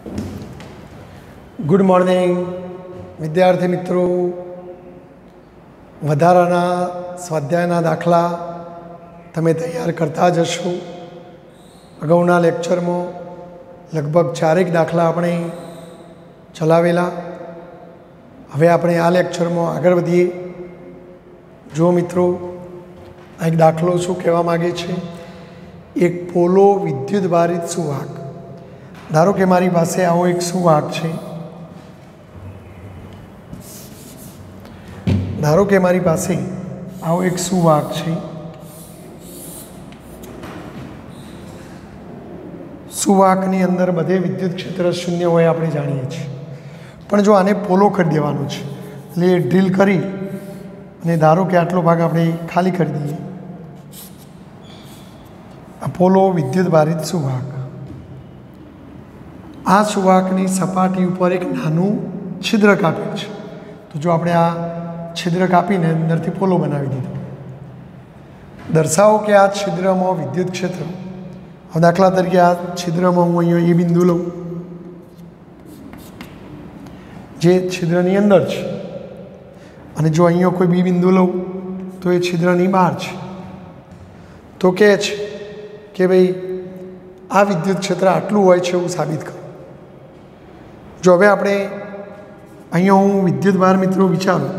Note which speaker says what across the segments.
Speaker 1: Good morning विद्यार्थी मित्रों। વધારાના સ્વાધ્યાયના દાખલા તમે તૈયાર કરતા જશો। અગાઉના લેક્ચરમાં લગભગ 4 દાખલા આપણે ચલાવેલા। હવે આપણે આ લેક્ચરમાં આગળ વધીએ। જો મિત્રો આ એક દાખલો શું કહેવા માગે છે, એક પોલો વિદ્યુત ભારિત સુવાહક। ધારો કે મારી પાસે આવો એક સુવાહક છે। ધારો કે મારી પાસે આવો એક સુવાહક છે। સુવાહકની અંદર બધે વિદ્યુત ક્ષેત્ર શૂન્ય હોય આપણે જાણીએ છીએ, પણ જો આને પોલો કરી દેવાનો છે, એટલે એ ડ્રીલ કરી અને ધારો કે આટલો ભાગ આપણે ખાલી કરી દઈએ। આ પોલો વિદ્યુત ભારિત સુવાહક। આ સુવાહકની સપાટી ઉપર એક નાનું છિદ્ર કાપેલ છે। તો જો આપણે આ છિદ્ર કાપીને અંદરથી પોલો બનાવી દીધો। દર્શાવો કે આ છિદ્રમાં વિદ્યુત ક્ષેત્ર, દાખલા તરીકે આ છિદ્રમાં હું અહીંયા એ બિંદુ લઉં જે છિદ્રની અંદર છે, અને જો અહીંયા કોઈ બી બિંદુ લઉં તો એ છિદ્રની બહાર છે। તો કહે છે કે ભાઈ આ વિદ્યુત ક્ષેત્ર આટલું હોય છે એવું સાબિત કરો। જો હવે આપણે અહીંયા હું વિદ્યુત ભાર મિત્રો વિચારું,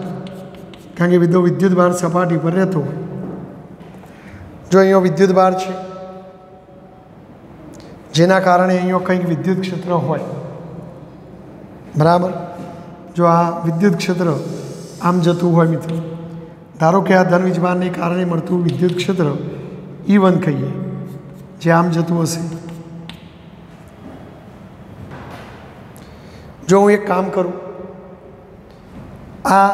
Speaker 1: કારણ કે બધો વિદ્યુત ભાર સપાટી પર રહેતો હોય। જો અહીંયા વિદ્યુત ભાર છે જેના કારણે અહીંયા કંઈક વિદ્યુત ક્ષેત્ર હોય, બરાબર। જો આ વિદ્યુત ક્ષેત્ર આમ જતું હોય મિત્રો, ધારો કે આ ધન વીજભારને કારણે મળતું વિદ્યુત ક્ષેત્ર E1 કહીએ, જે આમ જતું હશે। જો હું એક કામ કરું, આ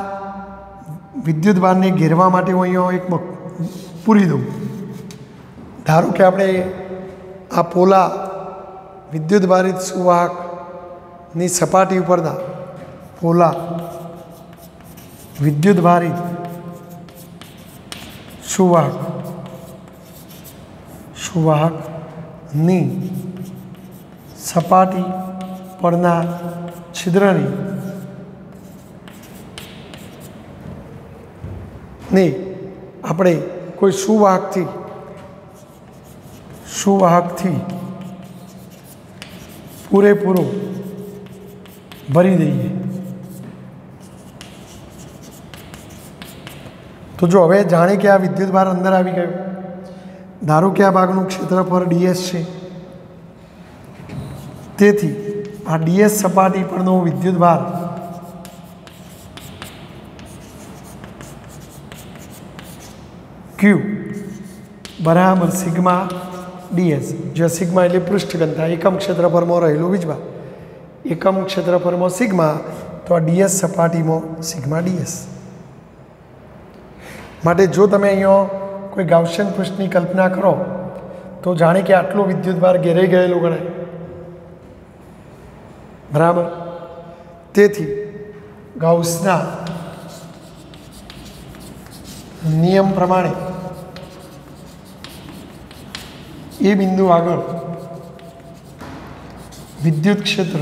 Speaker 1: વિદ્યુત ભારને ઘેરવા માટે હું અહીંયા એક પૂરી દઉં। ધારો કે આપણે આ પોલા વિદ્યુત ભારિત સુવાહકની સપાટી ઉપરના પોલા વિદ્યુત ભારિત સુવાહકની સપાટી પરના છિદ્રની આપણે કોઈ સુવાહકથી પૂરેપૂરો ભરી દઈએ। તો જો હવે જાણે કે આ વિદ્યુત ભાર અંદર આવી ગયો, ધારો કે આ ભાગનું ક્ષેત્રફળ ds છે, તેથી આ ds સપાટી પરનો વિદ્યુત ભાર Q બરાબર સિગ્મા ds, જ્યાં સિગ્મા એટલે પૃષ્ઠ ઘનતા, એકમ ક્ષેત્રફળમાં રહેલું વીજભાર, એકમ ક્ષેત્રફળમાં સિગ્મા, તો આ ds સપાટીમાં સિગ્મા ds। માટે જો તમે અહીંયા કોઈ ગાઉસિયન પૃષ્ઠની કલ્પના કરો તો જાણે કે આટલો વિદ્યુત ભાર ઘેરાઈ ગયેલો ગણાય, બરાબર। તેથી ગાઉસના નિયમ પ્રમાણે એ બિંદુ આગળ વિદ્યુત ક્ષેત્ર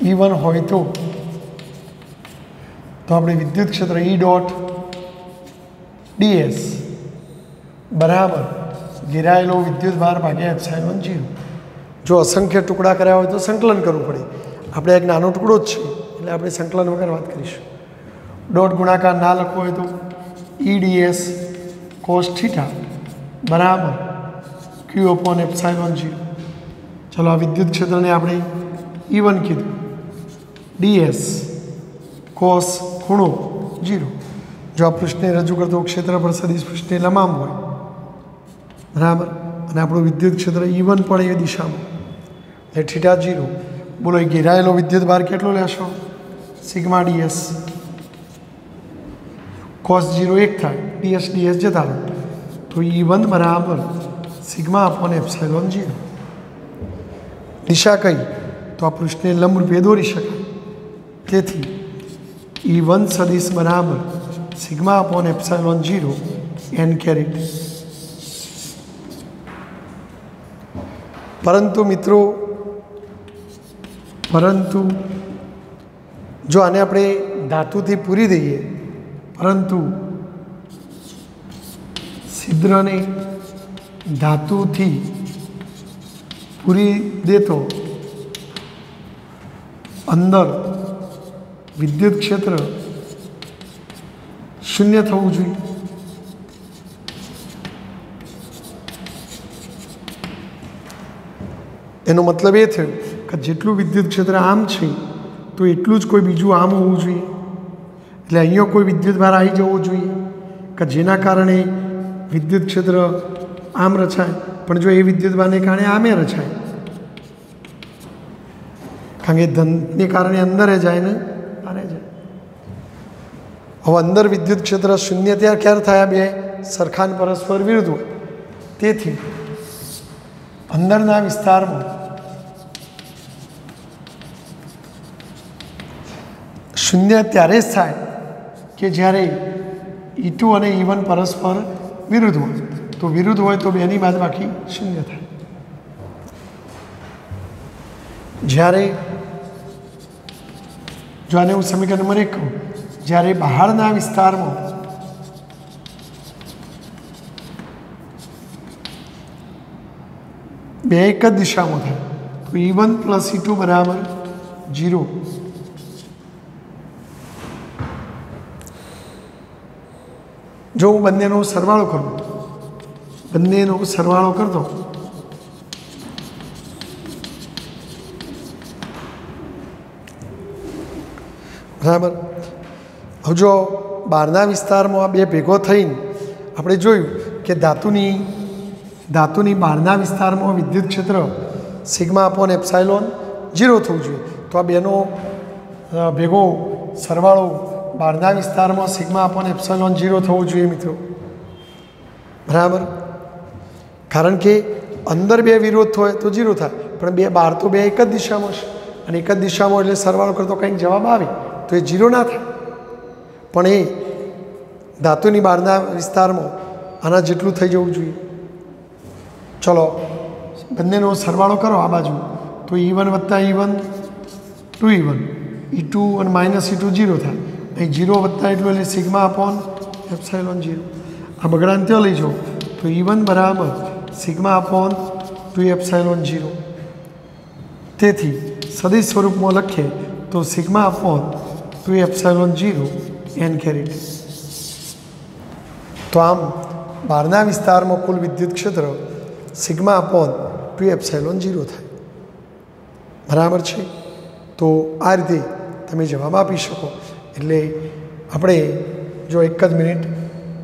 Speaker 1: E1 હોય તો આપણે વિદ્યુત ક્ષેત્ર E ડોટ ds બરાબર ઘેરાયેલો વિદ્યુત ભાર ભાગ્યા એપ્સાઇલોન 0। જો અસંખ્ય ટુકડા કર્યા હોય તો સંકલન કરવું પડે, આપણે એક નાનો ટુકડો જ છે એટલે આપણે સંકલન વગર વાત કરીશું। ડોટ ગુણાકાર ના લખવો હોય તો EDS cos થીટા બરાબર Q upon એપ્સાઇલોન 0। ચલો આ વિદ્યુત ક્ષેત્રને આપણે E1 કીધું, ds cos ખૂણો 0। જો આ પૃષ્ઠને રજૂ કરતો ક્ષેત્રફળ સદિશ પૃષ્ઠને લંબામ હોય, બરાબર, અને આપણું વિદ્યુત ક્ષેત્ર E1 પણ એ દિશામાં, એટલે થીટા 0। બોલો એ ઘેરાયેલો વિદ્યુત ભાર કેટલો લેશો? સિગ્મા ds cos 0 1 થાય, ds જતા રહે, તો E1 બરાબર સિગ્મા અપોન એપ્સાઇલોન 0। દિશા કઈ? તો આ પૃષ્ઠને લંબરૂપે દોરી શકાય, તેથી E1 સદિશ બરાબર sigma upon epsilon 0 n caret. પરંતુ મિત્રો પરંતુ જો આને આપણે ધાતુથી પૂરી દઈએ, પરંતુ છિદ્રને ધાતુથી પૂરી દેતો અંદર વિદ્યુત ક્ષેત્ર શૂન્ય થવું જોઈએ. એનો મતલબ એ થયો કે જેટલું વિદ્યુત ક્ષેત્ર આમ છે તો એટલું જ કોઈ બીજું આમ હોવું જોઈએ. એટલે અહીંયા કોઈ વિદ્યુત ભાર આવી જવો જોઈએ કે જેના કારણે વિદ્યુત ક્ષેત્ર આમ રચાય, પણ જો એ વિદ્યુત ભારને કારણે આમે રચાય, કારણ કે ધનને કારણે અંદર જાય ને આને જાય. હવે અંદર વિદ્યુત ક્ષેત્ર શૂન્ય ત્યાં ક્યારે થયા? બે સરખા પરસ્પર વિરુદ્ધ હોય. તેથી અંદરના વિસ્તારમાં શૂન્ય ત્યારે જ થાય કે જ્યારે E2 અને E1 પરસ્પર વિરુદ્ધ હોય. તો વિરુદ્ધ હોય તો બેની બાદબાકી શૂન્ય થાય. જ્યારે જો આને હું સમીકરણ નંબર 1 કહું, જ્યારે બહારના વિસ્તારમાં બે એક જ દિશામાં થાય તો E1 + E2 બરાબર 0. જો હું બંનેનો સરવાળો કરું, બંનેનો સરવાળો કરતો બરાબર. હવે જો બહારના વિસ્તારમાં આ બે ભેગો થઈને આપણે જોયું કે ધાતુની બહારના વિસ્તારમાં વિદ્યુત ક્ષેત્ર σ/ε 0 થવું જોઈએ. તો આ બેનો ભેગો સરવાળો બહારના વિસ્તારમાં σ/ε 0 થવો જોઈએ મિત્રો, બરાબર. કારણ કે અંદર બે વિરોધ હોય તો 0 થાય, પણ બે બહાર તો બે એક જ દિશામાં છે, અને એક જ દિશામાં એટલે સરવાળો કરતો કંઈક જવાબ આવે તો એ 0 ના થાય. પણ એ ધાતુની બહારના વિસ્તારમાં આના જેટલું થઈ જવું જોઈએ. ચલો બંનેનો સરવાળો કરો આ બાજુ તો E1 + E1 2E1, E2 અને -E2 0 થાય. અહીં 0 વત્તા એટલું એટલે σ/ε 0. આ બગડાને ત્યાં લઈ જાઓ તો E1 બરાબર σ/2ε 0. તેથી સદિશ સ્વરૂપમાં લખીએ તો σ/2ε 0 n². તો આમ બહારના વિસ્તારમાં કુલ વિદ્યુત ક્ષેત્ર σ/2ε 0 થાય, બરાબર છે. તો આ રીતે તમે જવાબ આપી શકો. એટલે આપણે જો એક જ મિનિટ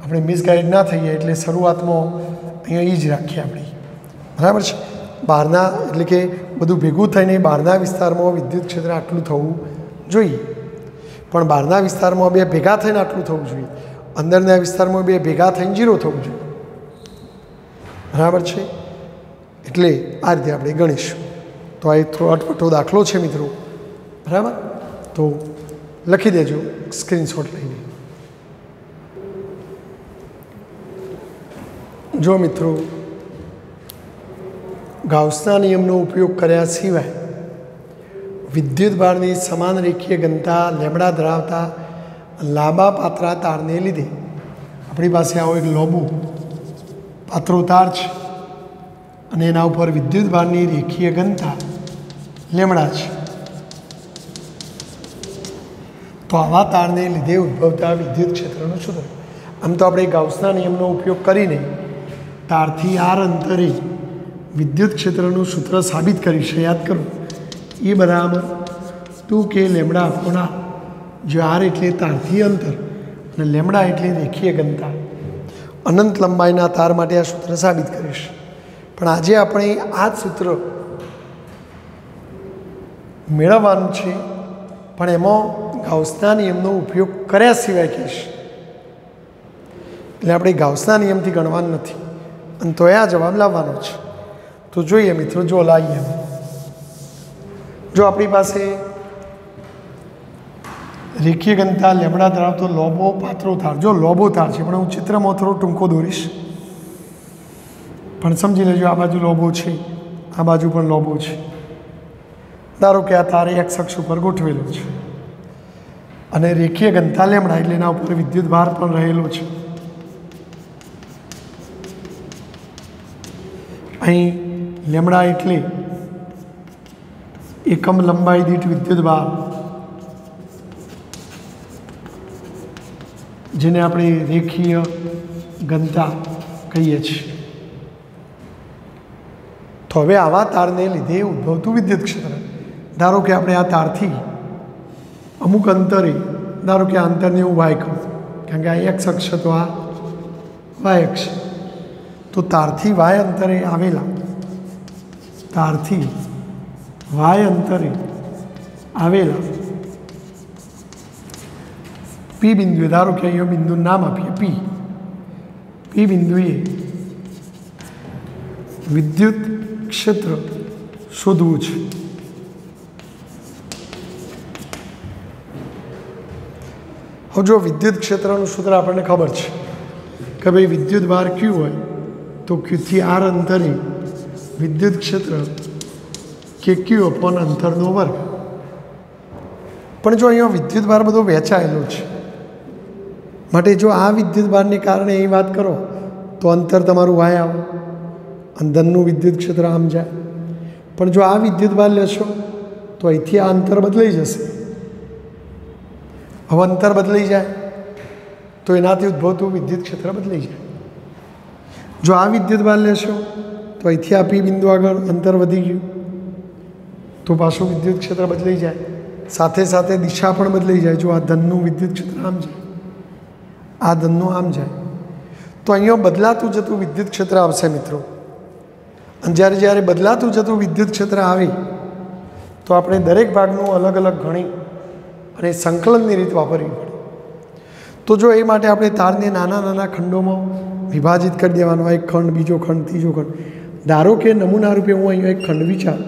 Speaker 1: આપણે મિસગાઈડ ના થઈએ એટલે શરૂઆતમાં અહીંયા એ જ રાખીએ આપણે, બરાબર છે. બહારના એટલે કે બધું ભેગું થઈને બહારના વિસ્તારમાં વિદ્યુત ક્ષેત્ર આટલું થવું જોઈએ, પણ બહારના વિસ્તારમાં બે ભેગા થઈને આટલું થવું જોઈએ, અંદરના વિસ્તારમાં બે ભેગા થઈને 0 થવું જોઈએ, બરાબર છે. એટલે આ રીતે આપણે ગણીશું. તો આ એક થોડો અટપટો દાખલો છે મિત્રો, બરાબર. તો લખી દેજો સ્ક્રીનશોટ લઈને. જો મિત્રો ગાઉસના નિયમનો ઉપયોગ કર્યા સિવાય વિદ્યુત ભારની સમાન રેખીય ઘનતા લેમડા ધરાવતા લાંબા પાતળા તારને લીધે આપણી પાસે આવો એક લાંબો પાતળો તાર છે અને એના ઉપર વિદ્યુત ભારની રેખીય ઘનતા લેમડા છે. તો આવા તારને લીધે ઉદ્ભવતા વિદ્યુત ક્ષેત્રનું સૂત્ર. આમ તો આપણે ગાઉસના નિયમનો ઉપયોગ કરીને તારથી આર અંતરે વિદ્યુત ક્ષેત્રનું સૂત્ર સાબિત કરીશું. યાદ કરો, E બરાબર 2k લેમડા અપોન r. જો r એટલે તારથી અંતર અને લેમડા એટલે રેખીય ઘનતા. અનંત લંબાઈના તાર માટે આ સૂત્ર સાબિત કરીશ. પણ આજે આપણે આ જ સૂત્ર મેળવવાનું છે, પણ એમાં ગાઉસના નિયમનો ઉપયોગ કર્યા સિવાય કહીશ. એટલે આપણે ગાઉસના નિયમથી ગણવાનું નથી અને તો આ જવાબ લાવવાનો છે. તો જોઈએ મિત્રો, જો લાવીએ, જો આપણી પાસે રેખીય ઘનતા લેમડા ધરાવતો લોબો પાતળો તાર, જો લોબો તાર છે, પણ હું ચિત્રમાં થોડો ટૂંકો દોરીશ, પણ સમજી લેજો આ બાજુ લોબો છે, આ બાજુ પણ લોબો છે. ધારો કે આ તાર એક્સ અક્ષ ઉપર ગોઠવેલું છે અને રેખીય ઘનતા લેમડા એટલે એના ઉપર વિદ્યુત ભાર પણ રહેલો છે. અહીં લેમડા એટલે એકમ લંબાઈ દીઠ વિદ્યુત ભાર, જેને આપણે રેખીય ઘનતા કહીએ છીએ. તો હવે આવા તારને લીધે ઉદ્ભવતું વિદ્યુત ક્ષેત્ર, ધારો કે આપણે આ તારથી અમુક અંતરે, ધારો કે આ અંતરને હું વાય કહું, કારણ કે આ એક્સ અક્ષ તો આ વાય અક્ષ, તો તારથી વાય અંતરે આવેલા, તારથી વાય અંતરે આવેલા પી બિંદુએ, ધારો કે અહીંયા બિંદુનું નામ આપીએ પી, પી બિંદુએ વિદ્યુત ક્ષેત્ર શોધવું છે. હવે જો વિદ્યુત ક્ષેત્રનું સૂત્ર આપણને ખબર છે કે ભાઈ વિદ્યુત ભાર ક્યુ હોય તો ક્યુથી આર અંતરે વિદ્યુત ક્ષેત્ર કે ક્યુ અપોન અંતરનો વર્ગ. પણ જો અહીંયા વિદ્યુત ભાર બધો વહેંચાયેલો છે, માટે જો આ વિદ્યુત ભારને કારણે અહીં વાત કરો તો અંતર તમારું વાય આવે, અંદરનું વિદ્યુત ક્ષેત્ર આમ જાય. પણ જો આ વિદ્યુત ભાર લેશો તો અહીંથી આ અંતર બદલાઈ જશે. હવે અંતર બદલાઈ જાય તો એનાથી ઉદ્ભવતું વિદ્યુત ક્ષેત્ર બદલાઈ જાય. જો આ વિદ્યુત ભાર લેશો તો અહીંથી આ પી બિંદુ આગળ અંતર વધી ગયું તો પાછું વિદ્યુત ક્ષેત્ર બદલાઈ જાય. સાથે સાથે દિશા પણ બદલાઈ જાય. જો આ ધનનું વિદ્યુત ક્ષેત્ર આમ જાય, આ ધનનું આમ જાય, તો અહીંયા બદલાતું જતું વિદ્યુત ક્ષેત્ર આવશે મિત્રો. અને જ્યારે જ્યારે બદલાતું જતું વિદ્યુત ક્ષેત્ર આવે તો આપણે દરેક ભાગનું અલગ અલગ ગણી અને સંકલનની રીત વાપરવી પડે. તો જો એ માટે આપણે તારને નાના નાના ખંડોમાં વિભાજિત કરી દેવાનો, એક ખંડ, બીજો ખંડ, ત્રીજો ખંડ. ધારો કે નમૂના રૂપે હું અહીંયા એક ખંડ વિચાર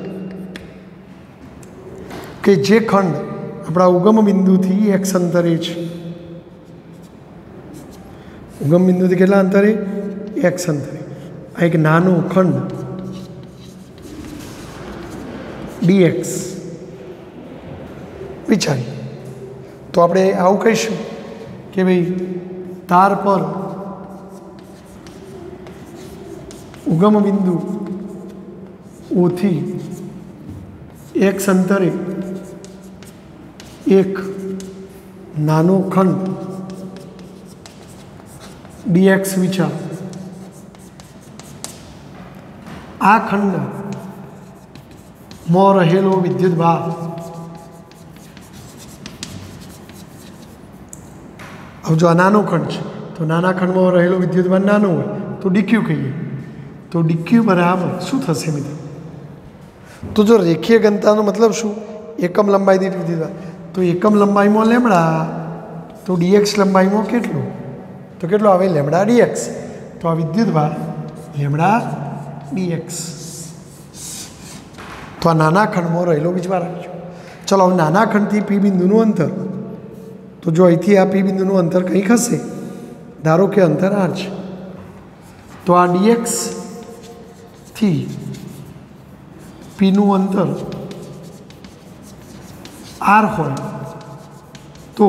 Speaker 1: કે જે ખંડ આપણા ઉગમ બિંદુથી એક્સ અંતરે છે, ઉગમ બિંદુથી કેટલા અંતરે? એક્સ અંતરે. આ એક નાનો ખંડ ડીએક્સ વિચારીએ તો આપણે આવું કહીશું કે ભાઈ તાર પર ઉગમ બિંદુ ઓથી એક્સ અંતરે એક નાનો ખંડ ડીએક્સ વિચાર. આ ખંડમાં રહેલો વિદ્યુત ભાર હવે જો આ નાનો ખંડ છે તો નાના ખંડમાં રહેલો વિદ્યુત ભાર નાનો હોય તો ડીક્યુ કહીએ. તો ડીક્યુ બરાબર શું થશે મિત્રો? તો જો રેખીય ઘનતાનો મતલબ શું? એકમ લંબાઈ દીઠ વિદ્યુત ભાર. તો એકમ લંબાઈમાં લેમડા, તો ડીએક્સ લંબાઈમાં કેટલું? તો કેટલો આવે? Lambda D X. તો આ વિદ્યુત ભાર લેમડા ડીએક્સ. તો આ નાના ખંડમાં રહેલો વીજભાર રાખજો. ચલો હવે નાના ખંડથી પી બિંદુનું અંતર, તો જો અહીંથી આ પી બિંદુનું અંતર કંઈક હશે, ધારો કે અંતર આર છે, તો આ ડીએક્સથી પીનું અંતર આર હોય તો,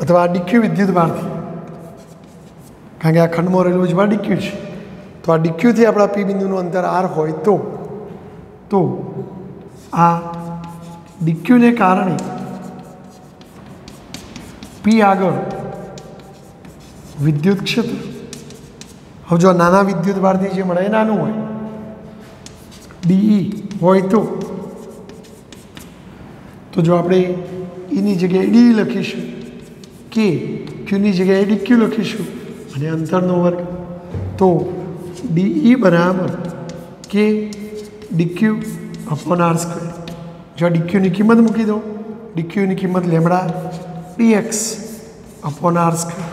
Speaker 1: અથવા આ ડીક્યુ વિદ્યુત ભારથી, કારણ કે આ ખંડમાં રહેલું વીજભાર ડીક્યુ છે, તો આ ડીક્યુથી આપણા પી બિંદુનું અંતર આર હોય તો આ ડીક્યુને કારણે પી આગળ વિદ્યુત ક્ષેત્ર, હવે જો નાના વિદ્યુત ભારથી જે મળે એ નાનું હોય, ડીઈ હોય તો જો આપણે ઈની જગ્યાએ ડી લખીશું, કે ક્યુની જગ્યાએ ડીક્યુ લખીશું અને અંતરનો વર્ગ, તો ડીઈ બરાબર કે ડીક્યુ અપોન આર સ્ક્વેર. જો ડીક્યુની કિંમત મૂકી દો, ડીક્યુની કિંમત lambda D X upon R square.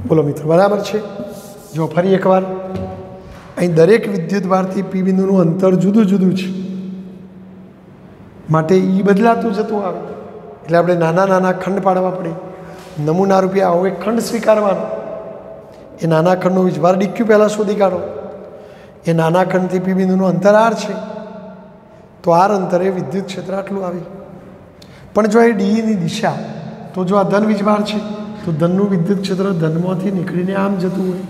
Speaker 1: બોલો મિત્રો, બરાબર છે? જો ફરી એકવાર, અહીં દરેક વિદ્યુત ભારથી પી બિંદુનું અંતર જુદું જુદું છે, માટે ઈ બદલાતું જતું આવે એટલે આપણે નાના નાના ખંડ પાડવા પડે. નમૂના રૂપે આવો એક ખંડ સ્વીકારવાનો, એ નાના ખંડનો વીજભાર ડીક્યુ પહેલાં શોધી કાઢો. એ નાના ખંડથી પી બિંદુનું અંતર આર છે, તો આર અંતરે વિદ્યુત ક્ષેત્ર આટલું આવે. પણ જો એ ડીની દિશા, તો જો આ ધન વીજભાર છે તો ધનનું વિદ્યુત ક્ષેત્ર ધનમાંથી નીકળીને આમ જતું હોય,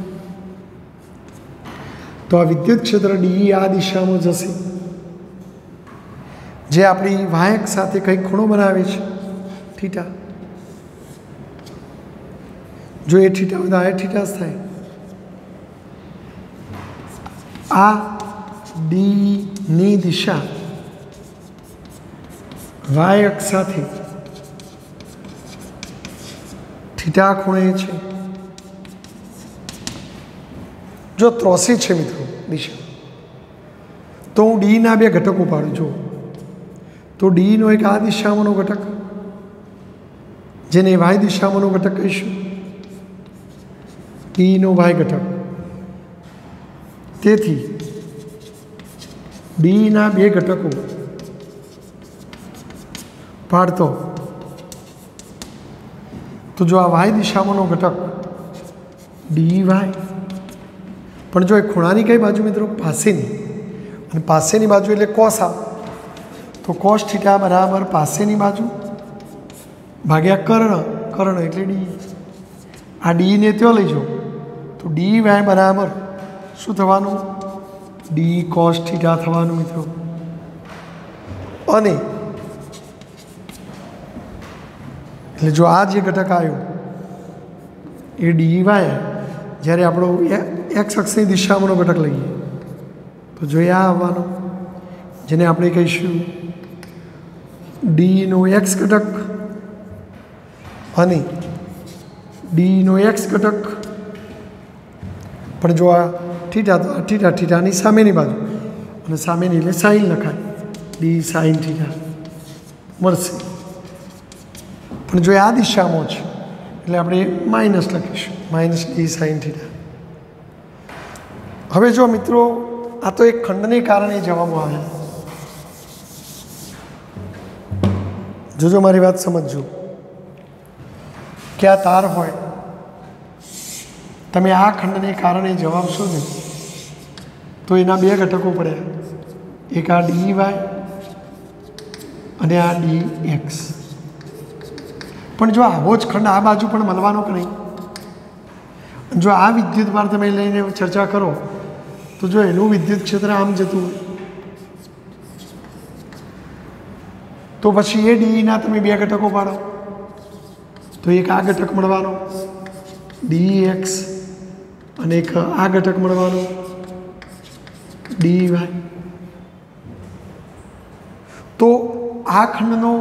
Speaker 1: તો આ વિદ્યુત ક્ષેત્ર ડી આ દિશામાં જશે, જે આપણી વાયક સાથે કંઈક ખૂણો બનાવે છે થીટા. જો એ થીટા બધા આ થીટા જ થાય. આ ડીની દિશા વાય અક્ષ સાથે થીટા ખૂણે છે. જો ત્રોસી છે મિત્રો દિશા, તો હું ડીના બે ઘટકો પાડું છું. તો ડીનો એક આ દિશામાંનો ઘટક, જેને વાય દિશામાંનો ઘટક કહીશું, ડીનો વાય ઘટક. તેથી ડીના બે ઘટકો પાડતો, તો જો આ વાય દિશામાંનો ઘટક ડી વાય, પણ જો એ ખૂણાની કઈ બાજુ મિત્રો? પાસેની. અને પાસેની બાજુ એટલે કોસ આવે, તો કોસ થીટા બરાબર પાસેની બાજુ ભાગ્યા કર્ણ એટલે ડી. આ ડીને ત્યાં લઈ જાઓ તો ડી વાય બરાબર શું થવાનું? ડી કોસ થીટા થવાનું મિત્રો. અને એટલે જો આ જે ઘટક આવ્યો એ ડી વાય, જ્યારે આપણો એક્સ અક્ષની દિશામાંનો ઘટક લઈએ તો જોઈએ આ આવવાનો, જેને આપણે કહીશું ડીનો એક્સ ઘટક અને ડીનો એક્સ ઘટક. પણ જો આ થીટા, તો આ થીટાની સામેની બાજુ, અને સામેની એટલે સાઈન લખાય, ડી સાઈન થીટા મળશે. પણ જો આ દિશામાં છે એટલે આપણે માઇનસ લખીશું, માઇનસ ડી સાઈન થીટા. હવે જો મિત્રો આ તો એક ખંડને કારણે જવાબો આવ્યા. જોજો મારી વાત સમજજો કે આ તાર હોય, તમે આ ખંડને કારણે જવાબ શોધો તો એના બે ઘટકો પડ્યા, એક આ ડી વાય અને આ ડી એક્સ. પણ જો આવો જ ખંડ આ બાજુ પણ મળવાનો કે નહીં? જો આ વિદ્યુત ભાર તમે લઈને ચર્ચા કરો તો જો એનું વિદ્યુત ક્ષેત્ર આમ જતું હોય તો પછી એ ડીના તમે બે ઘટકો પાડો, તો એક આ ઘટક મળવાનો ડી એક્સ અને એક આ ઘટક મળવાનો ડી વાય. તો આ ખંડનો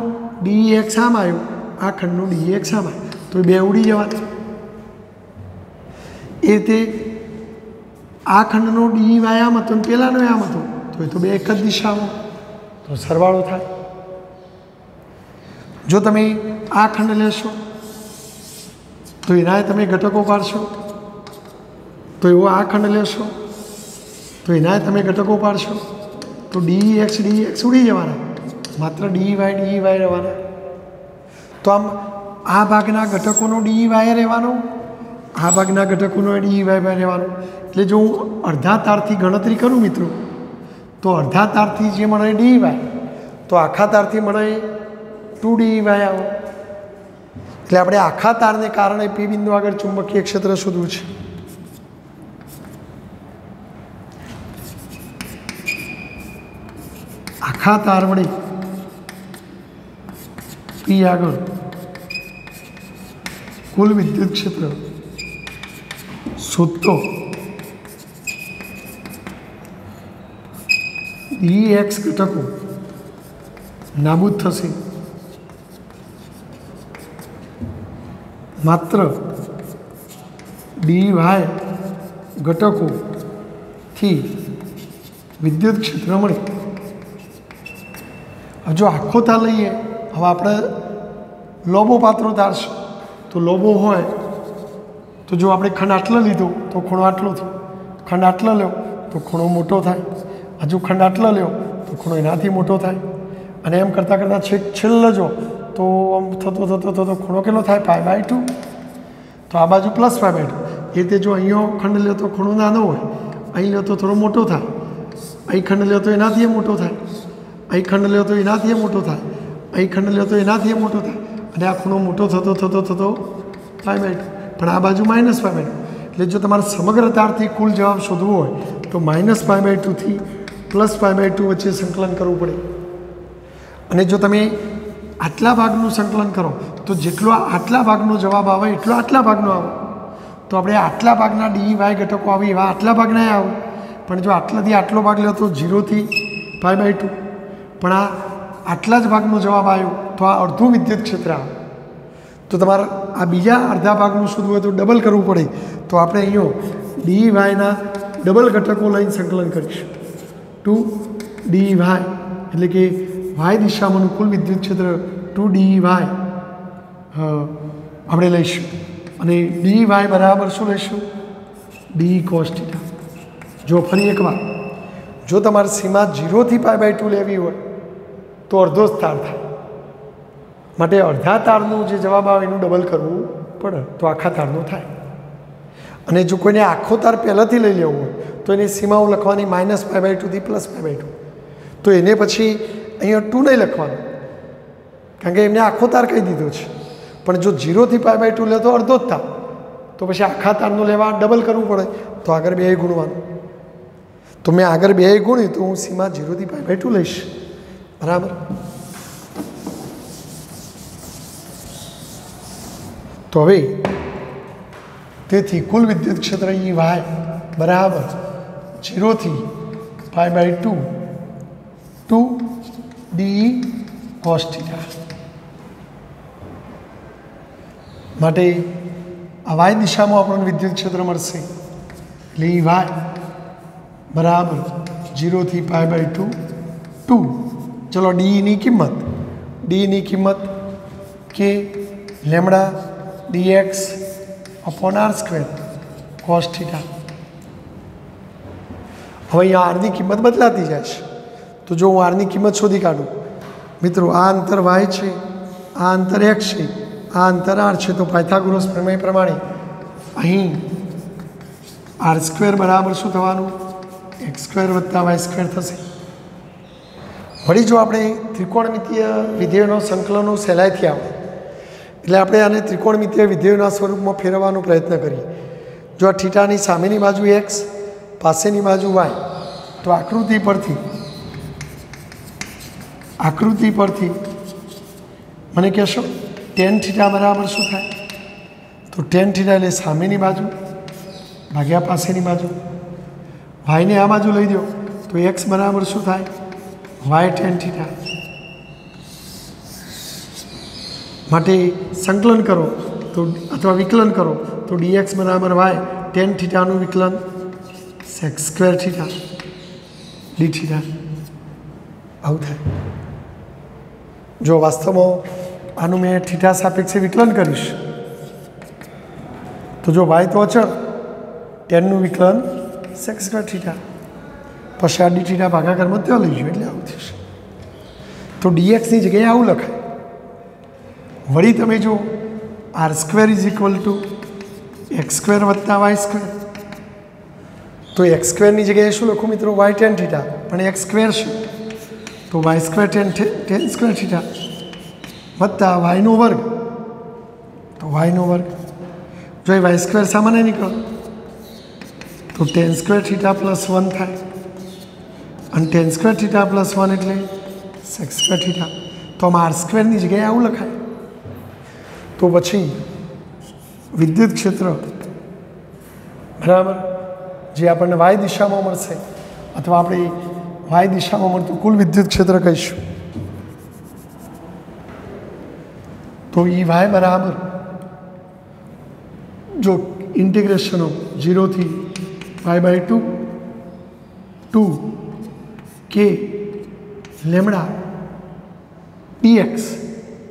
Speaker 1: ડી એક્સ આમ આવ્યો, આ ખંડનો ડી એક્સ આમ આવ્યો, તો એ બે ઉડી જવાના. એ રીતે આ ખંડનો ડી વાય આમ હતો અને પેલાનો આમ હતો, તો એ તો બે એક જ દિશામાં, તો સરવાળો થાય. જો તમે આ ખંડ લેશો તો એના તમે ઘટકો પાડશો, તો એવો આ ખંડ લેશો તો એના તમે ઘટકો પાડશો, તો ડી એક્સ ઉડી જવાના, માત્ર ડી વાય રહેવાના. તો આમ આ ભાગના ઘટકોનો ડી વાય રહેવાનો, આ ભાગના ઘટકોનો ડી વાય રહેવાનો. એટલે જો હું અડધા તારથી ગણતરી કરું મિત્રો, તો અડધા તારથી જે મળે ડી વાય, તો આખા તારથી મળે 2dy આવો. એટલે આપણે આખા તારને કારણે પી બિંદુ આગળ ચુંબકીય ક્ષેત્ર શોધવું છે. આખા તાર વડે પી આગળ કુલ વિદ્યુત ક્ષેત્ર શોધતો ડી એક્સ ઘટકો નાબૂદ થશે, માત્ર ડી વાય ઘટકોથી વિદ્યુત ક્ષેત્ર મળે. જો આખો તાર લઈએ, હવે આપણે લોબો પાત્રો તાર છે, તો લોબો હોય તો જો આપણે ખંડ આટલો લીધો તો ખૂણો આટલો થયો, ખંડ આટલો લ્યો તો ખૂણો મોટો થાય, હજુ ખંડ આટલો લ્યો તો ખૂણો એનાથી મોટો થાય, અને એમ કરતાં કરતાં છેલ્લે જો તો આમ થતો ખૂણો કેટલો થાય? π/2. તો આ બાજુ +π/2. એ રીતે જો અહીંયા ખંડ લ્યો તો ખૂણો નાનો હોય, અહીં લ્યો તો થોડો મોટો થાય, અહીં ખંડ લ્યો તો એનાથી મોટો થાય, અહીં ખંડ લ્યો તો એનાથી મોટો થાય, અહીં ખંડ લ્યો તો એનાથી મોટો થાય, અને આ ખૂણો મોટો થતો થતો થતો π/2, પણ આ બાજુ -π/2. એટલે જો તમારે સમગ્ર તારથી કુલ જવાબ શોધવો હોય તો -π/2 થી +π/2 વચ્ચે સંકલન કરવું પડે. અને જો તમે આટલા ભાગનું સંકલન કરો તો જેટલો આટલા ભાગનો જવાબ આવે એટલો આટલા ભાગનો આવે. તો આપણે આટલા ભાગના dy ઘટકો આવે એવા આટલા ભાગના આવે, પણ જો આટલાથી આટલો ભાગ લે તો 0 થી π/2, પણ આ આટલા જ ભાગનો જવાબ આવ્યો તો આ અડધું વિદ્યુત ક્ષેત્ર આવે. તો તમારે આ બીજા અડધા ભાગનું શોધવું હોય તો ડબલ કરવું પડે. તો આપણે અહીંયા dy ના ડબલ ઘટકો લઈને સંકલન કરીશું. 2dy એટલે કે y દિશામાંનું કુલ વિદ્યુત ક્ષેત્ર 2dy આપણે લઈશું. અને dy બરાબર શું લઈશું? d cos θ. જો ફરી એકવાર, જો તમારે સીમા 0 થી π/2 લેવી હોય તો અડધો જ તાર થાય, માટે અડધા તારનું જે જવાબ આવે એનું ડબલ કરવું પડે તો આખા તારનો થાય. અને જો કોઈને આખો તાર પહેલાંથી લઈ લેવો હોય તો એની સીમાઓ લખવાની -π/2 થી +π/2. તો એને પછી અહીંયા 2 નહીં લખવાનું, કારણ કે એમને આખો તાર કહી દીધો છે. પણ જો 0 થી π/2 લે તો અડધો જ તાર, તો પછી આખા તારનો લેવા ડબલ કરવું પડે. તો આગળ 2 ગુણવાનું. તો મેં આગળ 2 ગુણ્યું તો હું સીમા 0 થી π/2 લઈશ. બરાબર. તો હવે તેથી કુલ વિદ્યુત ક્ષેત્ર E બરાબર 0 થી π/2 2d cos θ. માટે આ y દિશામાં આપણને વિદ્યુત ક્ષેત્ર મળશે. એટલે y બરાબર 0 થી π/2 2. ચલો ડીની કિંમત કે લેમડા dx r² cos θ. હવે અહીંયા આરની કિંમત બદલાતી જાય છે. તો જો હું આરની કિંમત શોધી કાઢું, મિત્રો આ અંતર y છે, આ અંતર x છે, આ અંતર r છે, તો પાયથાગોરસ પ્રમેય પ્રમાણે અહીં r² બરાબર શું થવાનું? x² + y² થશે. વળી જો આપણે ત્રિકોણમિતીય વિધેયોનો સંકલનો સહેલાઈથી આવે એટલે આપણે આને ત્રિકોણમિતીય વિધેયોના સ્વરૂપમાં ફેરવવાનો પ્રયત્ન કરીએ. જો આ થીટાની સામેની બાજુ x, પાસેની બાજુ y, તો આકૃતિ પરથી મને કહેશો tan θ બરાબર શું થાય? તો tan θ એટલે સામેની બાજુ ભાગ્યા પાસેની બાજુ. y ને આ બાજુ લઈ દો તો x બરાબર શું થાય? y tan θ. માટે સંકલન કરો તો અથવા વિકલન કરો તો dx બરાબર y tan θ નું વિકલન sec² θ dθ આવું થાય. જો વાસ્તવમાં આનું મેં થીટા સાપેક્ષે વિકલન કરીશ તો જો y તો અચળ, ટેનનું વિકલન sec² θ, પછી આ dθ ભાગાકારમાં ત્યાં લઈ ગયો એટલે આવું થશે. તો dxની જગ્યાએ આવું લખાય. વળી તમે જો r² = x² + y², તો x² ની જગ્યાએ શું લખું મિત્રો? y tan θ, પણ x² છે તો y² tan² θ વત્તા y² તો y². જો એ y² સામાન્ય નીકળો તો tan² θ + 1 થાય, અને tan² θ + 1 એટલે sec² θ. તો આમાં r² ની જગ્યાએ આવું લખાય. તો પછી વિદ્યુત ક્ષેત્ર બરાબર જે આપણને y દિશામાં મળશે, અથવા આપણે y દિશામાં મળતું કુલ વિદ્યુત ક્ષેત્ર કહીશું. તો E બરાબર જો ઇન્ટિગ્રેશન 0 થી π/2 2k લેમડા dx,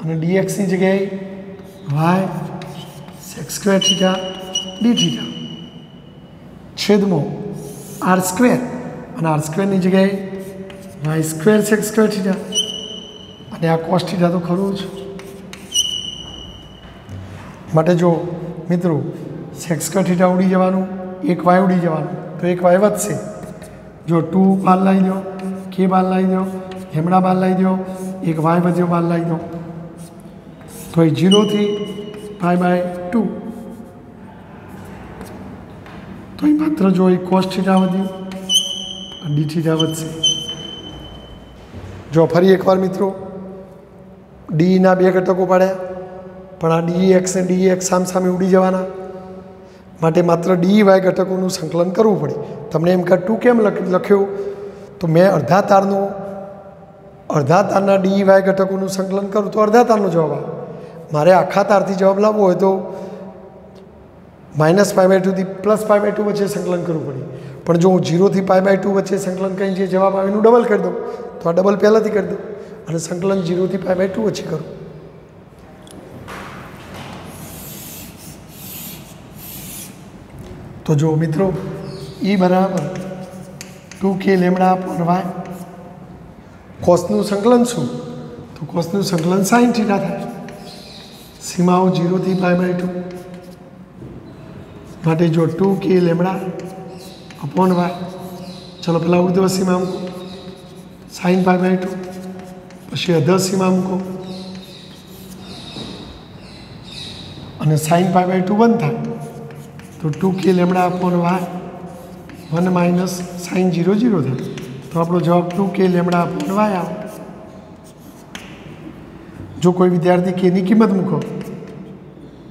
Speaker 1: અને dx ની જગ્યાએ y sec² θ dθ છેદમાં r², અને r² ની જગ્યાએ y² sec² θ, અને આ cos θ તો ખરું જ. માટે જો મિત્રો sec² θ ઉડી જવાનું, એક y ઉડી જવાનું, તો એક y વધશે. જો 2 બહાર લાવી દો, k બહાર લાવી દો, લેમડા બહાર લાવી દો, એક વાય વધ્યો બહાર લાવી દો, તો એ 0 થી π/2, તો એ માત્ર જો એ cos થીટા વધ્યું, d થીટા વધશે. જો ફરી એકવાર મિત્રો ડીના બે ઘટકો પાડ્યા, પણ આ dx ને dx સામસામે ઉડી જવાના, માટે માત્ર dy ઘટકોનું સંકલન કરવું પડે. તમને એમ કે 2 કેમ લખ્યું, તો મેં અડધા તારના dy ઘટકોનું સંકલન કરું તો અડધા તારનો જવાબ આવે. મારે આખા તારથી જવાબ લાવવો હોય તો -π/2 થી +π/2 વચ્ચે સંકલન કરવું પડે. પણ જો હું 0 થી π/2 વચ્ચે સંકલન કરીને જે જવાબ આવે એનું ડબલ કરી દઉં તો આ ડબલ પહેલાંથી કરી દઉં અને સંકલન 0 થી π/2 વચ્ચે કરું. તો જો મિત્રો E બરાબર 2k લેમડા અપોન વાય. કોસનું સંકલન શું, તો કોસનું સંકલન સાઇન થીટા થાય. સીમાઓ 0 થી π/2 માટે જો 2k લેમડા અપોન વાય. ચલો પહેલાં ઉર્ધ્વ સીમા મૂકો સાઇન π/2, પછી અધર સીમા મૂકો અને સાઇન π/2 બંધ થાય તો 2k lambda upon Y 1 minus sine 0 0 થાય. તો આપણો જવાબ 2k લેમડા અપોન વાય આવે. જો કોઈ વિદ્યાર્થી કેની કિંમત મૂકો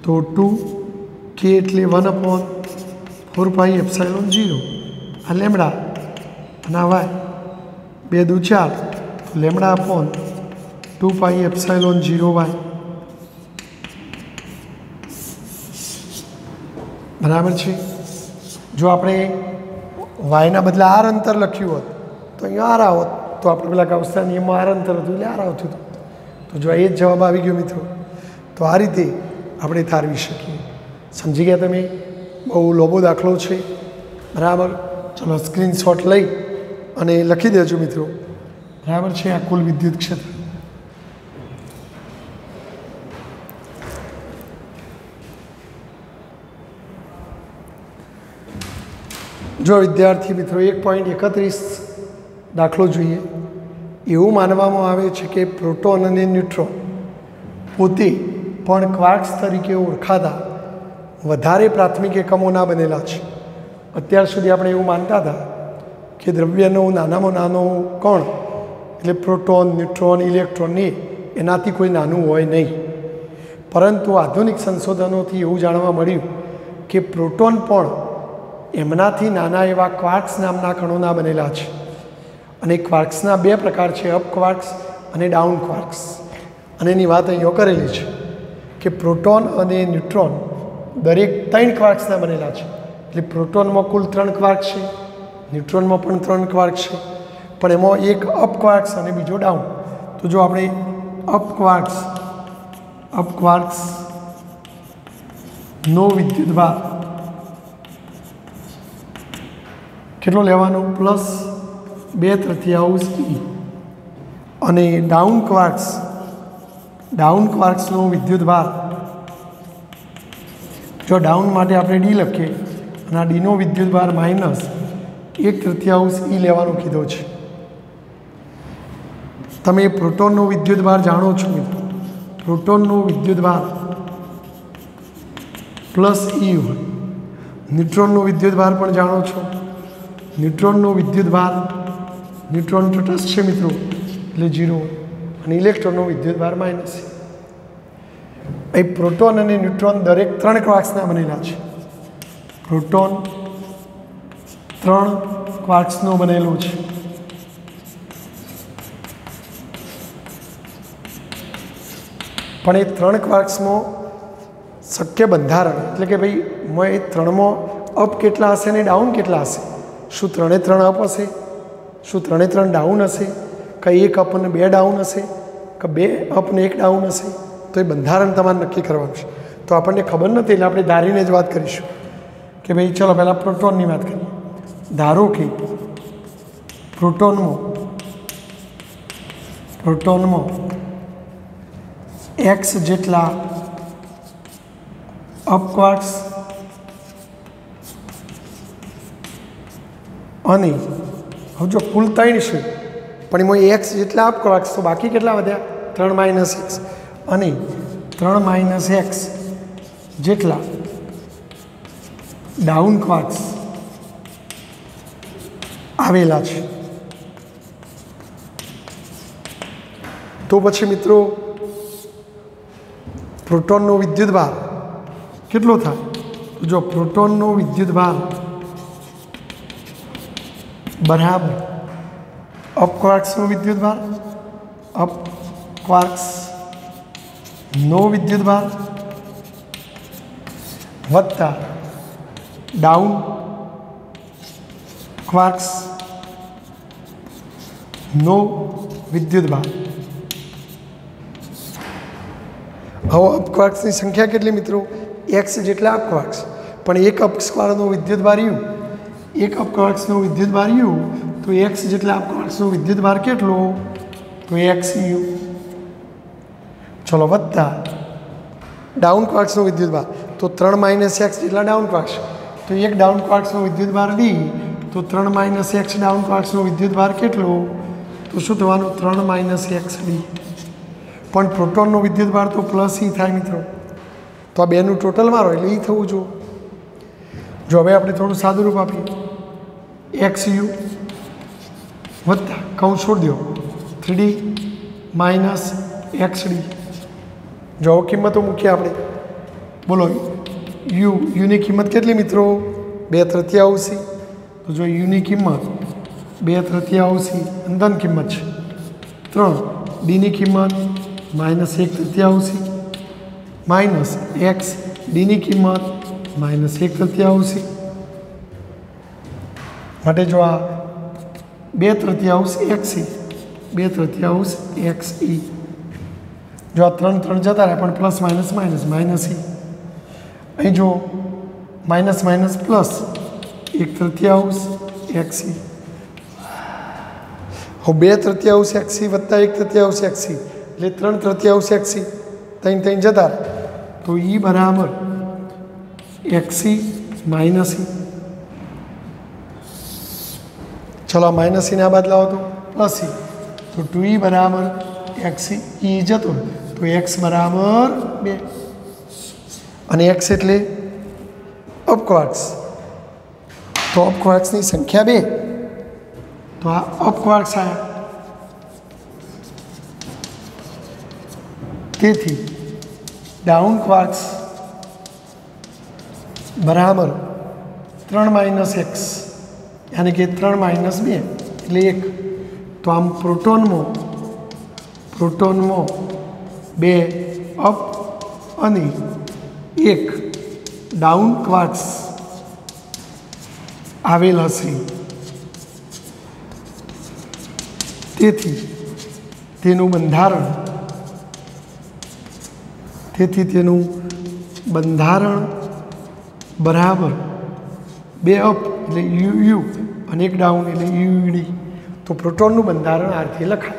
Speaker 1: તો 2k એટલે 1/4πε0 આ લેમડા અને આ વાય 2 દુ 4 તો લેમડા અપોન 2πε0 વાય બરાબર છે. જો આપણે વાયના બદલે આર અંતર લખ્યું હોત તો અહીંયા આર આવત, તો આપણે પેલા ગાઉસના નિયમમાં આર અંતર હતું એટલે આર આવતું હતું. તો જો એ જ જવાબ આવી ગયો મિત્રો, તો આ રીતે આપણે તારવી શકીએ. સમજી ગયા તમે? બહુ લોબો દાખલો છે, બરાબર. ચલો સ્ક્રીનશોટ લઈ અને લખી દેજો મિત્રો, બરાબર છે. આ કુલ વિદ્યુત ક્ષેત્ર. જો વિદ્યાર્થી મિત્રો 1.31 દાખલો જોઈએ. એવું માનવામાં આવે છે કે પ્રોટોન અને ન્યુટ્રોન પોતે પણ ક્વાર્ક્સ તરીકે ઓળખાતા વધારે પ્રાથમિક એકમોના બનેલા છે. અત્યાર સુધી આપણે એવું માનતા હતા કે દ્રવ્યનો નાનામાં નાનો કણ એટલે પ્રોટોન, ન્યુટ્રોન, ઇલેક્ટ્રોન એનાથી કોઈ નાનું હોય નહીં. પરંતુ આધુનિક સંશોધનોથી એવું જાણવા મળ્યું કે પ્રોટોન પણ એમનાથી નાના એવા ક્વાર્ક્સ નામના કણોના બનેલા છે. અને ક્વાર્ક્સના બે પ્રકાર છે, અપ ક્વાર્ક્સ અને ડાઉન ક્વાર્ક્સ. અને એની વાત અહીંયા કરેલી છે કે પ્રોટોન અને ન્યુટ્રોન દરેક 3 ક્વાર્ક્સના બનેલા છે. એટલે પ્રોટોનમાં કુલ 3 ક્વાર્ક્સ છે, ન્યુટ્રોનમાં પણ 3 ક્વાર્ક્સ છે, પણ એમાં એક અપ ક્વાર્ક્સ અને બીજો ડાઉન. તો જો આપણે અપ ક્વાર્ક્સનો વિદ્યુતભાર કેટલો લેવાનો, +2/3 E. અને ડાઉન ક્વાર્ક્સનો વિદ્યુતભાર, જો ડાઉન માટે આપણે ડી લખીએ અને આ ડીનો વિદ્યુતભાર -1/3 E લેવાનો કીધો છે. તમે પ્રોટોનનો વિદ્યુતભાર જાણો છો મિત્રો, પ્રોટોનનો વિદ્યુતભાર +E હોય. ન્યુટ્રોનનો વિદ્યુતભાર પણ જાણો છો, ન્યુટ્રોનનો વિદ્યુતભાર, ન્યુટ્રોન તટસ્થ છે મિત્રો એટલે 0, અને ઇલેક્ટ્રોનનો વિદ્યુતભાર -. એ પ્રોટોન અને ન્યુટ્રોન દરેક 3 ક્વાર્ક્સના બનેલા છે. પ્રોટોન 3 ક્વાર્ક્સનો બનેલો છે. પણ એ 3 ક્વાર્ક્સમાં શક્ય બંધારણ એટલે કે ભાઈ એ 3માં અપ કેટલા હશે અને ડાઉન કેટલા હશે. શું 3 અપ હશે, શું 3 ડાઉન હશે, કે 1 અપ અને 2 ડાઉન હશે, કે 2 અપ ને 1 ડાઉન હશે. તો એ બંધારણ તમારે નક્કી કરવાનું છે. તો આપણને ખબર નથી એટલે આપણે ધારીને જ વાત કરીશું કે ભાઈ ચલો પહેલાં પ્રોટોનની વાત કરીએ. ધારો કે પ્રોટોનમાં x જેટલા અપ ક્વાર્ક્સ અને હવે જો કુલ 3 છે પણ એમાં એક્સ જેટલા અપક્વાર્ક્સ તો બાકી કેટલા વધ્યા 3 માઇનસ એક્સ અને 3 માઇનસ એક્સ જેટલા ડાઉન ક્વાર્ક્સ આવેલા છે. તો પછી મિત્રો પ્રોટોનનો વિદ્યુતભાર કેટલો થાય? તો જો પ્રોટોનનો વિદ્યુતભાર બરાબર અપક્વાર્ક્સનો વિદ્યુતભાર, અપક્વાર્ક્સનો વિદ્યુતભાર વત્તા ડાઉન ક્વાર્ક્સનો વિદ્યુતભાર. હવે અપક્વાર્ક્સની સંખ્યા કેટલી મિત્રો? એક્સ જેટલા અપક્વાર્ક્સ, પણ એક અપક્વાર્કનો વિદ્યુતભાર યુ, એક અપક્વાર્ક્સનો વિદ્યુતભાર યુ, તો એક્સ જેટલા અપક્વાર્ક્સનો વિદ્યુતભાર કેટલો? તો એક્સ યુ. ચલો વત્તા ડાઉન ક્વાર્ક્સનો વિદ્યુતભાર, તો 3 માઇનસ એક્સ જેટલા ડાઉન ક્વાર્ક્સ, તો એક ડાઉન ક્વાર્ક્સનો વિદ્યુતભાર ડી, તો 3 માઇનસ એક્સ ડાઉન ક્વાર્ક્સનો વિદ્યુતભાર કેટલો? તો શું થવાનું? 3 માઇનસ એક્સ ડી. પણ પ્રોટોનનો વિદ્યુતભાર તો પ્લસ ઈ થાય મિત્રો, તો આ બેનું ટોટલ મારો એટલે ઈ થવું જોઈએ. જો હવે આપણે થોડું સાદું રૂપ આપીએ, એક્સ યુ વત્તા કૌંસ છોડી દો 3D માઇનસ એક્સ ડી. જો કિંમતો મૂકીએ આપણે, બોલો યુની કિંમત કેટલી મિત્રો? 2/3. તો જો યુની કિંમત 2/3 અંદરની કિંમત છે 3, ડીની કિંમત -1/3 માઇનસ એક્સ, ડીની કિંમત -1/3. માટે જો આ 2/3 એક્સી, 2/3 એક્સઈ. જો આ 3 જતા રહે પણ પ્લસ માઇનસ માઇનસ માઇનસ ઈ. અહીં જો માઇનસ માઇનસ પ્લસ 1/3 એક્સી. હવે 2/3 એક્સી વત્તા 1/3 એક્સી એટલે 3/3 એક્સી. 3 જતા રહે તો ઈ બરાબર એક્સી માઇનસ ઈ. ચલો માઇનસ ઈને આ બાદ લાવો તો પ્લસ ઈ, તો 2e બરાબર એક્સી. ઈ જતો તો એક્સ બરાબર 2, અને એક્સ એટલે અપક્વાર્ક્સ, તો અપક્વાર્ક્સની સંખ્યા 2, તો આ અપક્વાર્ક્સ આવ્યા. તેથી ડાઉન ક્વાર્ક્સ બરાબર 3 માઇનસ એક્સ, યાની કે 3 માઇનસ 2 એટલે 1. તો આમ પ્રોટોનમાં 2 અપ અને 1 ડાઉન ક્વાર્ક્સ આવેલ હશે. તેથી તેનું બંધારણ બરાબર 2 અપ એટલે યુ અને 1 ડાઉન એટલે યુડી. તો પ્રોટોનનું બંધારણ આ રીતે લખાય.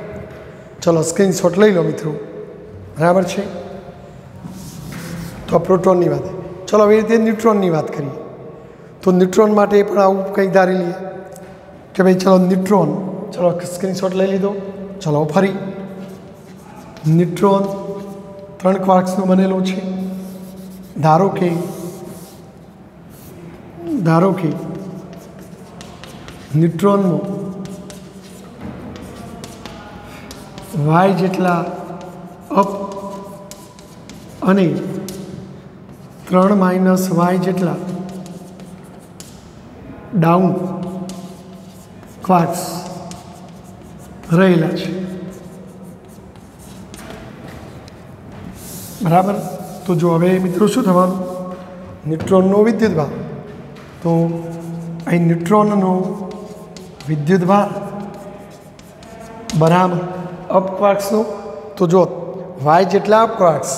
Speaker 1: ચલો સ્ક્રીનશોટ લઈ લો મિત્રો, બરાબર છે. તો આ પ્રોટોનની વાત. ચલો હવે રીતે ન્યુટ્રોનની વાત કરીએ. તો ન્યુટ્રોન માટે પણ આવું કંઈક ધારી લઈએ કે ભાઈ ચલો ન્યુટ્રોન, ચલો સ્ક્રીનશોટ લઈ લીધો. ચલો ફરી ન્યુટ્રોન 3 ક્વાર્ક્સનો બનેલો છે. ધારો કે ન્યુટ્રોનમાં વાય જેટલા અપ અને 3 માઇનસ વાય જેટલા ડાઉન ક્વાર્ક્સ રહેલા છે, બરાબર. તો જો હવે મિત્રો શું થવાનું? ન્યુટ્રોનનો વિદ્યુતભાર, તો અહીં ન્યુટ્રોનનો વિદ્યુતભાર બરાબર અપક્વાર્ક્સનો. તો જો વાય જેટલા અપક્વાર્ક્સ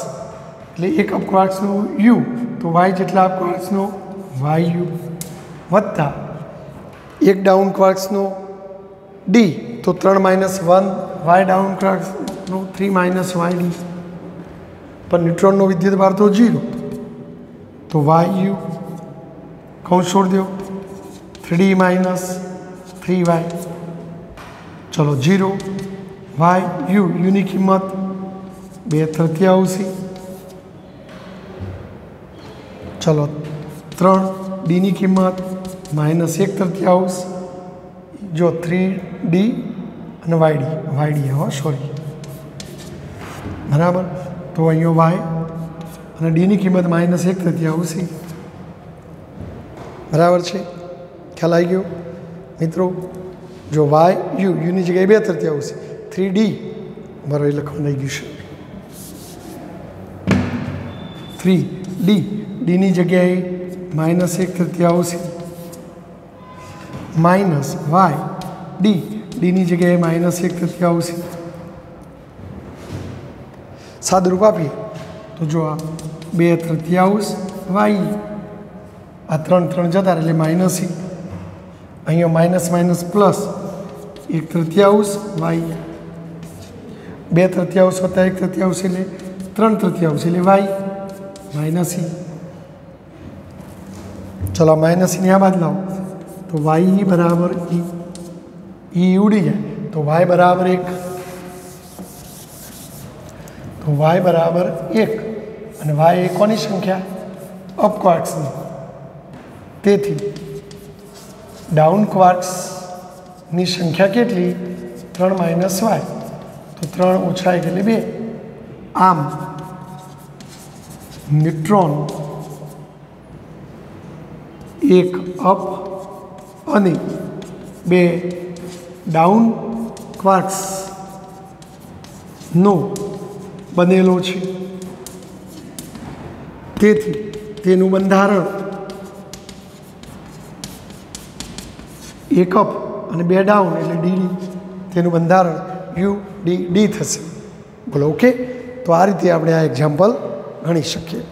Speaker 1: એટલે એક અપક્વાર્ક્સનું યુ, તો વાય જેટલા અપક્વાર્ક્સનો વાય યુ વત્તા 1 ડાઉન ક્વાર્ક્સનો ડી, તો 3 માઇનસ 1 વાય ડાઉન ક્વાર્ક્સનો 3 માઇનસ વાય ડી. પણ ન્યુટ્રોનનો વિદ્યુતભાર તો 0, તો વાય યુ કૌંસ છોડી દો 3D માઇનસ 3y. ચલો 0 વાય યુની કિંમત 2/3, ચલો 3 ડીની કિંમત -1/3, જો 3D અને વાયડી હો સોરી, બરાબર. તો અહીંયા વાય અને ડીની કિંમત -1/3, બરાબર છે. ખ્યાલ આવી ગયો મિત્રો? જો વાય યુની જગ્યાએ 2/3, 3D બરાબર એ લખવાનું આવી ગયું છે. 3D ડીની જગ્યાએ -1/3 માઇનસ વાય ડીની જગ્યાએ -1/3. સાદુરૂપ આપીએ તો જો આ 2/3 વાય, આ 3 જતા એટલે -, અહીંયા માઇનસ પ્લસ 1/3 વાય, 2/3 વત્તા 1/3 એટલે 3/3 એટલે વાય -, ચલો માઇનસની આ બાદ લાવો તો વાય બરાબર ઈ ઉડી જાય તો વાય બરાબર 1, તો વાય બરાબર 1 અને વાય એ કોની સંખ્યા? અપ ક્વાર્ક્સની. તેથી ડાઉન ક્વાર્ક્સની સંખ્યા કેટલી? 3 માઇનસ વાય, તો 3 ઓછા 1 એટલે 2. આમ ન્યુટ્રોન એક અપ અને 2 ડાઉન ક્વાર્ક્સનો બનેલો છે. તેથી તેનું બંધારણ 1 અપ અને 2 ડાઉન એટલે ડી, તેનું બંધારણ UDD થશે. બોલો ઓકે. તો આ રીતે આપણે આ એક્ઝામ્પલ ગણી શકીએ.